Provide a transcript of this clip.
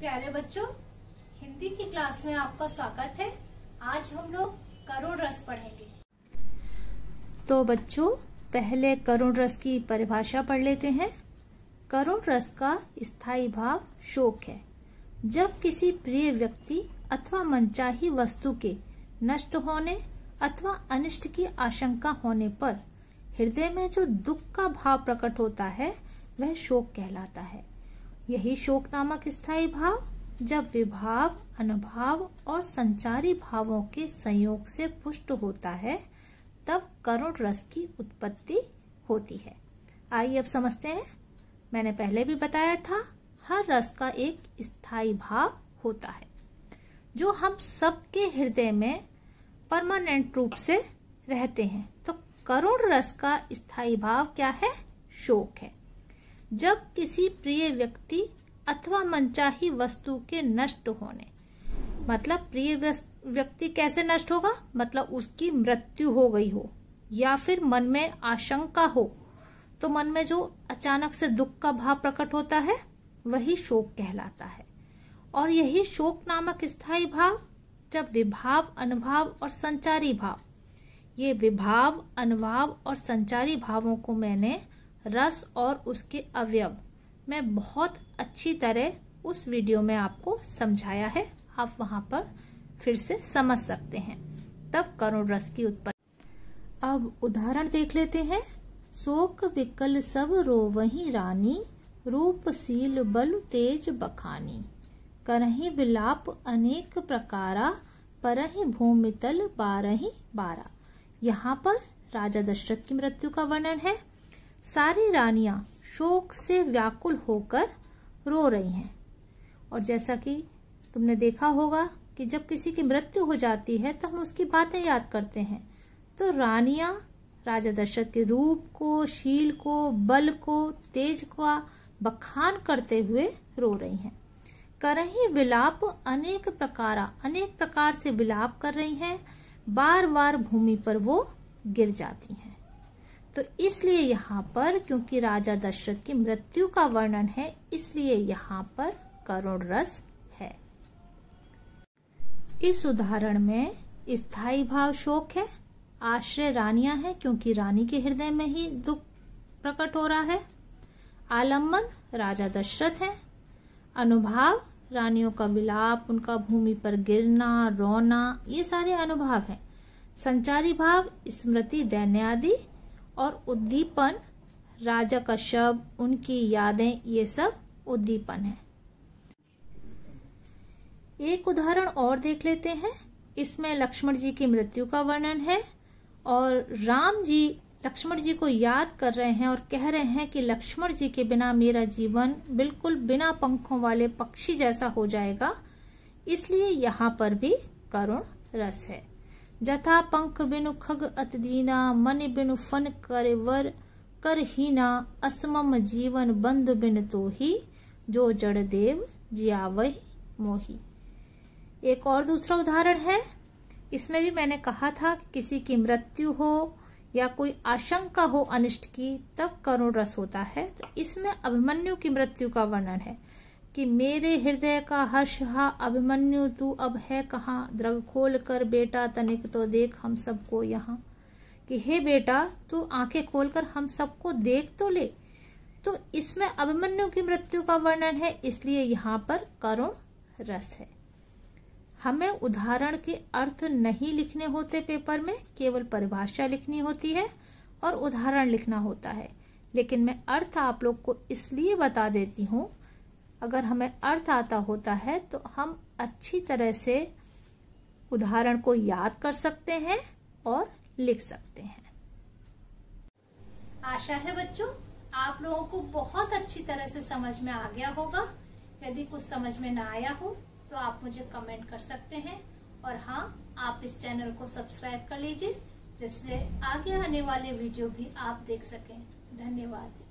प्यारे बच्चों, हिंदी की क्लास में आपका स्वागत है। आज हम लोग करुण रस पढ़ेंगे। तो बच्चों, पहले करुण रस की परिभाषा पढ़ लेते हैं। करुण रस का स्थायी भाव शोक है। जब किसी प्रिय व्यक्ति अथवा मनचाही वस्तु के नष्ट होने अथवा अनिष्ट की आशंका होने पर हृदय में जो दुख का भाव प्रकट होता है वह शोक कहलाता है। यही शोक नामक स्थायी भाव जब विभाव, अनुभाव और संचारी भावों के संयोग से पुष्ट होता है तब करुण रस की उत्पत्ति होती है। आइए अब समझते हैं। मैंने पहले भी बताया था, हर रस का एक स्थायी भाव होता है जो हम सबके हृदय में परमानेंट रूप से रहते हैं। तो करुण रस का स्थायी भाव क्या है? शोक है। जब किसी प्रिय व्यक्ति अथवा मनचाही वस्तु के नष्ट होने, मतलब प्रिय व्यक्ति कैसे नष्ट होगा? मतलब उसकी मृत्यु हो गई हो या फिर मन में आशंका हो, तो मन में जो अचानक से दुख का भाव प्रकट होता है वही शोक कहलाता है। और यही शोक नामक स्थायी भाव जब विभाव, अनुभाव और संचारी भाव, ये विभाव, अनुभाव और संचारी भावों को मैंने रस और उसके अवयव में बहुत अच्छी तरह उस वीडियो में आपको समझाया है। आप वहां पर फिर से समझ सकते हैं। तब करुण रस की उत्पत्ति। अब उदाहरण देख लेते हैं। शोक विकल सब रोवहीं रानी, रूपशील बल तेज बखानी, करहीं विलाप अनेक प्रकारा, परहीं भूमि तल बारहीं बारा। यहाँ पर राजा दशरथ की मृत्यु का वर्णन है। सारी रानियां शोक से व्याकुल होकर रो रही हैं। और जैसा कि तुमने देखा होगा कि जब किसी की मृत्यु हो जाती है तो हम उसकी बातें याद करते हैं। तो रानियां राजा दशरथ के रूप को, शील को, बल को, तेज का बखान करते हुए रो रही हैं। करहीं विलाप अनेक प्रकारा, अनेक प्रकार से विलाप कर रही हैं। बार बार भूमि पर वो गिर जाती हैं। तो इसलिए यहाँ पर, क्योंकि राजा दशरथ की मृत्यु का वर्णन है, इसलिए यहाँ पर करुण रस है। इस उदाहरण में स्थायी भाव शोक है। आश्रय रानियां हैं क्योंकि रानी के हृदय में ही दुख प्रकट हो रहा है। आलम्बन राजा दशरथ है। अनुभाव रानियों का विलाप, उनका भूमि पर गिरना, रोना, ये सारे अनुभाव हैं। संचारी भाव स्मृति, दैन्य आदि। और उद्दीपन राजा का शव, उनकी यादें, ये सब उद्दीपन है। एक उदाहरण और देख लेते हैं। इसमें लक्ष्मण जी की मृत्यु का वर्णन है और राम जी लक्ष्मण जी को याद कर रहे हैं और कह रहे हैं कि लक्ष्मण जी के बिना मेरा जीवन बिल्कुल बिना पंखों वाले पक्षी जैसा हो जाएगा। इसलिए यहाँ पर भी करुण रस है। जथा पंख बिनु खग अति दीना, मन बिनु फन करे वर कर हीना, असमम जीवन बंध बिन तो ही, जो जड़ देव जियावहि मोही। एक और दूसरा उदाहरण है। इसमें भी मैंने कहा था कि किसी की मृत्यु हो या कोई आशंका हो अनिष्ट की, तब करुण रस होता है। तो इसमें अभिमन्यु की मृत्यु का वर्णन है कि मेरे हृदय का हर्ष हा अभिमन्यु, तू अब है कहाँ, द्रग खोल कर बेटा तनिक तो देख हम सबको यहाँ। कि हे बेटा, तू आंखें खोलकर हम सबको देख तो ले। तो इसमें अभिमन्यु की मृत्यु का वर्णन है, इसलिए यहाँ पर करुण रस है। हमें उदाहरण के अर्थ नहीं लिखने होते पेपर में, केवल परिभाषा लिखनी होती है और उदाहरण लिखना होता है। लेकिन मैं अर्थ आप लोग को इसलिए बता देती हूँ, अगर हमें अर्थ आता होता है तो हम अच्छी तरह से उदाहरण को याद कर सकते हैं और लिख सकते हैं। आशा है बच्चों आप लोगों को बहुत अच्छी तरह से समझ में आ गया होगा। यदि कुछ समझ में ना आया हो तो आप मुझे कमेंट कर सकते हैं। और हाँ, आप इस चैनल को सब्सक्राइब कर लीजिए जिससे आगे आने वाले वीडियो भी आप देख सकें। धन्यवाद।